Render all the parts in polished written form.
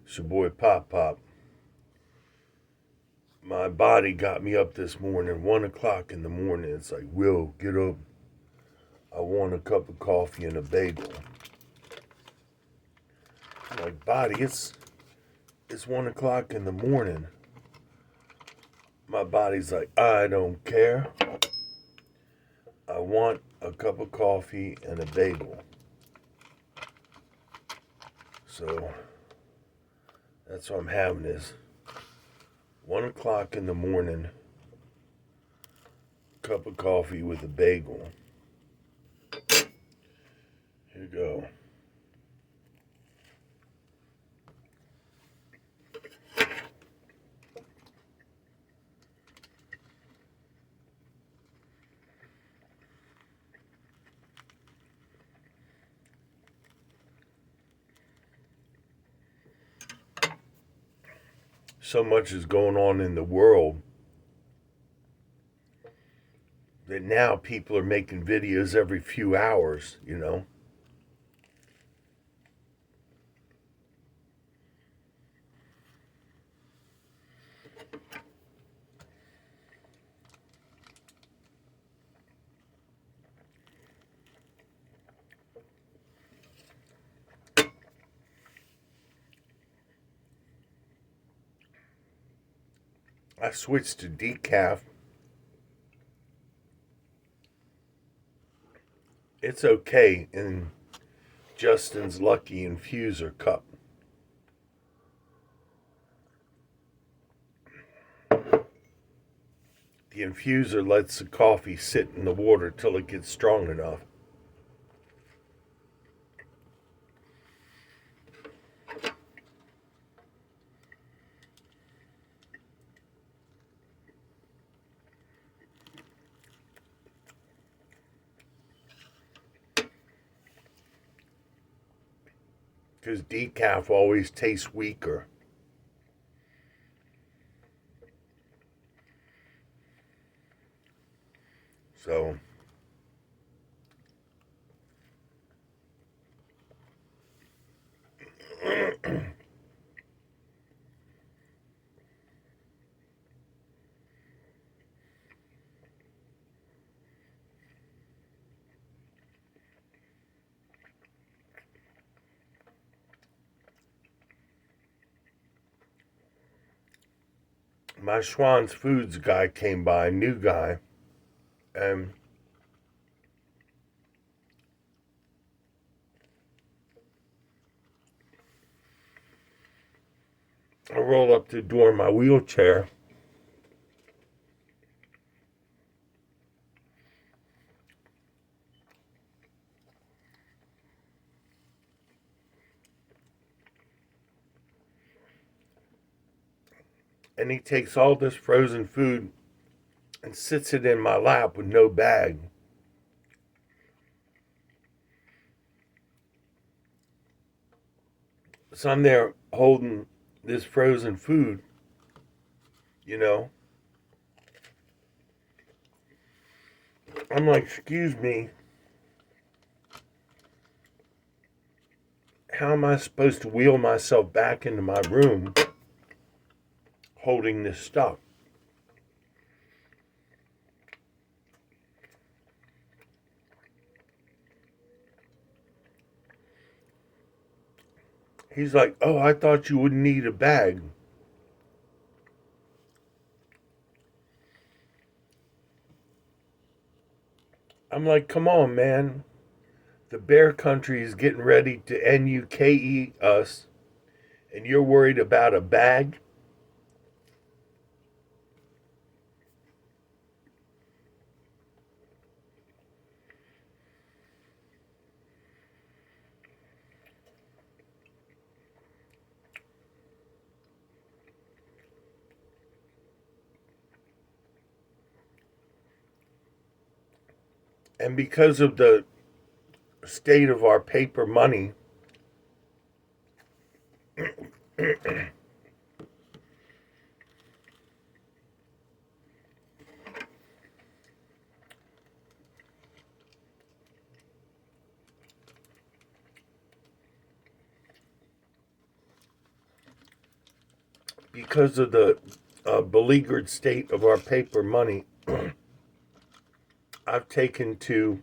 It's your boy Pop Pop. My body got me up this morning, 1 o'clock in the morning. It's like, Will, get up. I want a cup of coffee and a bagel. I'm like, body, it's 1 o'clock in the morning. My body's like, I don't care. I want a cup of coffee and a bagel. So that's what I'm having is 1 o'clock in the morning, cup of coffee with a bagel. Here you go. So much is going on in the world that now people are making videos every few hours. I switched to decaf. It's okay in Justin's Lucky Infuser cup. The infuser lets the coffee sit in the water till it gets strong enough. Because decaf always tastes weaker. So, my Schwann's Foods guy came by, new guy, and I roll up to the door in my wheelchair. And he takes all this frozen food and sits it in my lap with no bag. So I'm there holding this frozen food, you know. I'm like, excuse me, how am I supposed to wheel myself back into my room holding this stuff? He's like, oh, I thought you wouldn't need a bag. I'm like, come on, man. The bear country is getting ready to NUKE us, and you're worried about a bag? And because of the state of our paper money, because of the beleaguered state of our paper money, I've taken to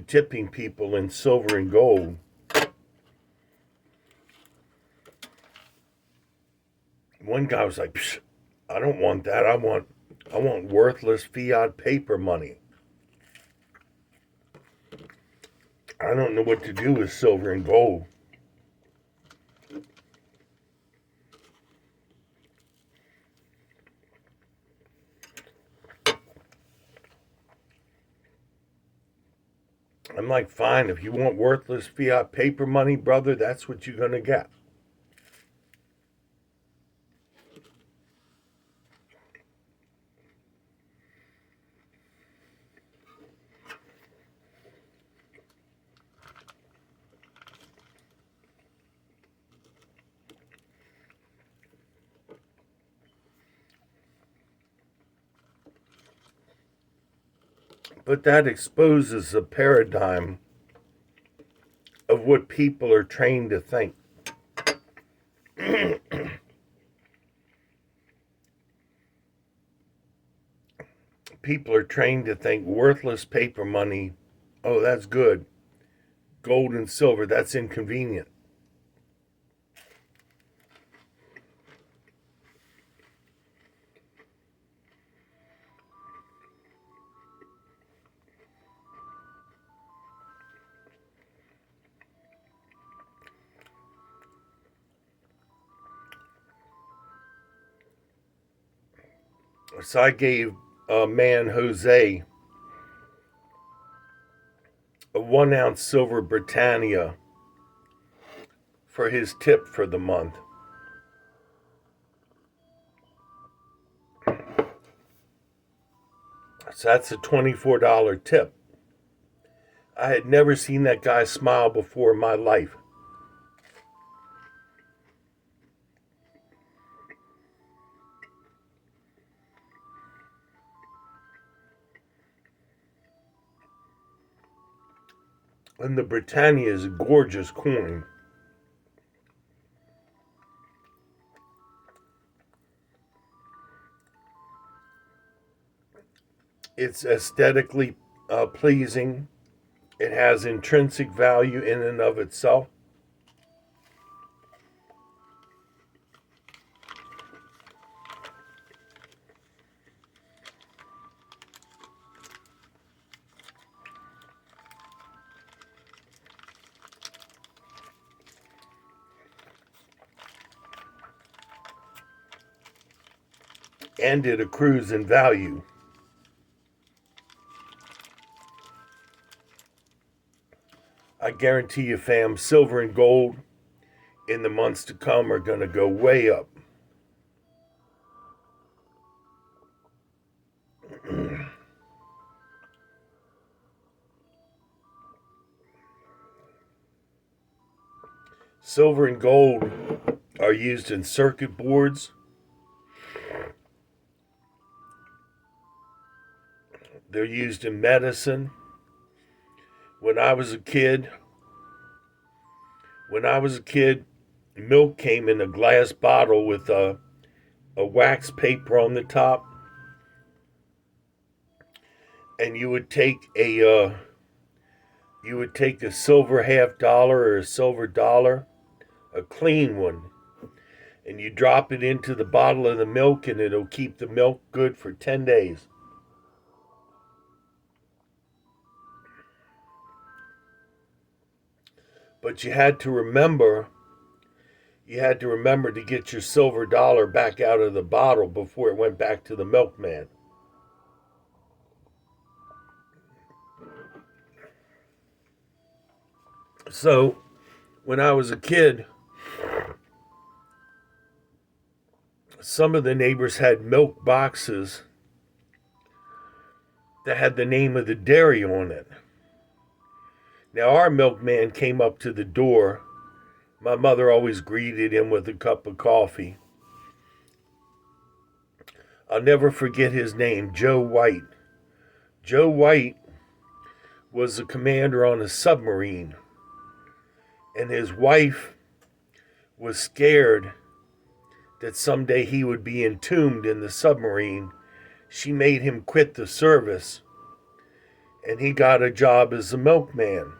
tipping people in silver and gold. One guy was like, Psh, I don't want that. I want worthless fiat paper money. I don't know what to do with silver and gold. I'm like, fine, if you want worthless fiat paper money, brother, that's what you're going to get. But that exposes a paradigm of what people are trained to think. People are trained to think worthless paper money, oh, that's good. Gold and silver, that's inconvenient. So I gave man Jose a 1 ounce silver Britannia for his tip for the month. So that's a $24 tip. I had never seen that guy smile before in my life. And the Britannia is a gorgeous coin. It's aesthetically pleasing. It has intrinsic value in and of itself. And it accrues in value. I guarantee you, fam, silver and gold in the months to come are going to go way up. Silver and gold are used in circuit boards. They're used in medicine. When I was a kid, milk came in a glass bottle with a wax paper on the top, and you would take a silver half-dollar or a silver dollar, a clean one, and you drop it into the bottle of the milk, and it'll keep the milk good for 10 days. But you had to remember to get your silver dollar back out of the bottle before it went back to the milkman. So, when I was a kid, some of the neighbors had milk boxes that had the name of the dairy on it. Now, our milkman came up to the door. My mother always greeted him with a cup of coffee. I'll never forget his name, Joe White. Joe White was a commander on a submarine, and his wife was scared that someday he would be entombed in the submarine. She made him quit the service, and he got a job as a milkman.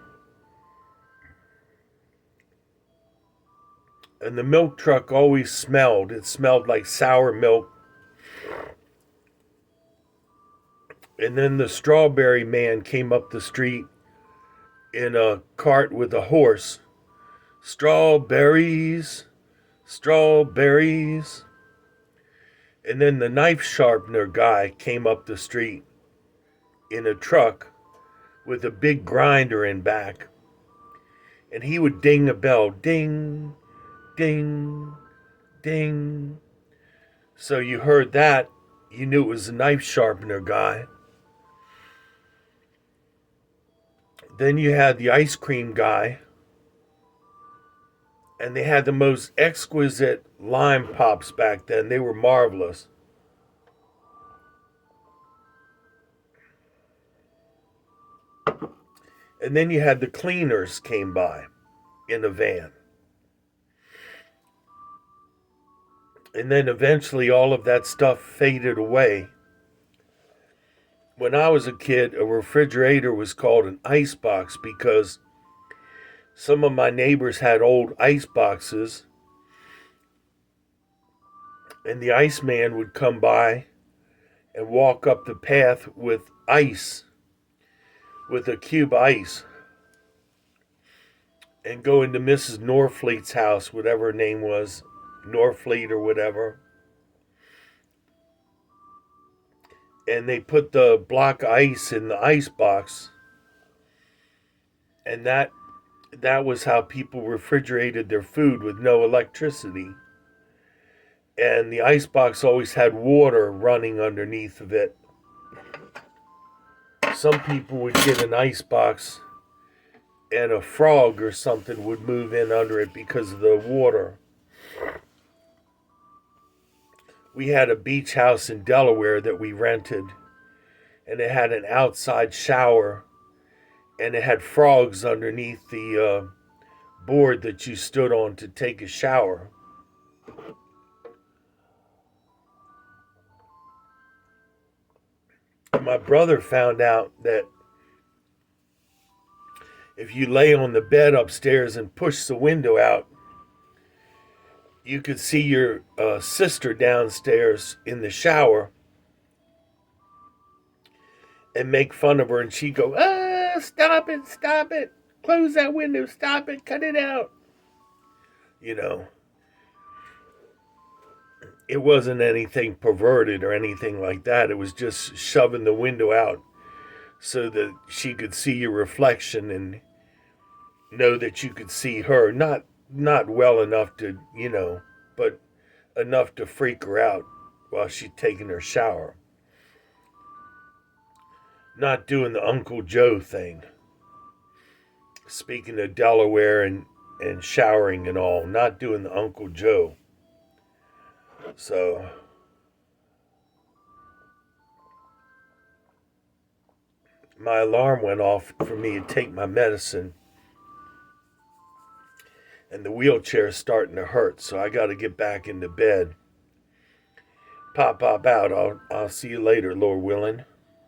And the milk truck always smelled. It smelled like sour milk. And then the strawberry man came up the street in a cart with a horse. Strawberries, strawberries. And then the knife sharpener guy came up the street in a truck with a big grinder in back. And he would ding a bell. Ding, ding, ding. So you heard that, you knew it was a knife sharpener guy. Then you had the ice cream guy, and they had the most exquisite lime pops back then. They were marvelous. And then you had the cleaners came by in a van. And then eventually all of that stuff faded away. When I was a kid, a refrigerator was called an ice box because some of my neighbors had old ice boxes, and the iceman would come by and walk up the path with ice, with a cube ice, and go into Mrs. Norfleet's house, whatever her name was, Norfleet or whatever. And they put the block of ice in the ice box. And that was how people refrigerated their food with no electricity. And the ice box always had water running underneath of it. Some people would get an ice box and a frog or something would move in under it because of the water. We had a beach house in Delaware that we rented, and it had an outside shower, and it had frogs underneath the board that you stood on to take a shower. My brother found out that if you lay on the bed upstairs and push the window out, you could see your sister downstairs in the shower and make fun of her, and she'd go, stop it, close that window, stop it, cut it out. You know, it wasn't anything perverted or anything like that. It was just shoving the window out so that she could see your reflection and know that you could see her. Not well enough to, but enough to freak her out while she's taking her shower. Not doing the Uncle Joe thing. Speaking of Delaware and showering and all, not doing the Uncle Joe. So, my alarm went off for me to take my medicine. And the wheelchair is starting to hurt, so I got to get back into bed. Pop out. I'll see you later, Lord willing.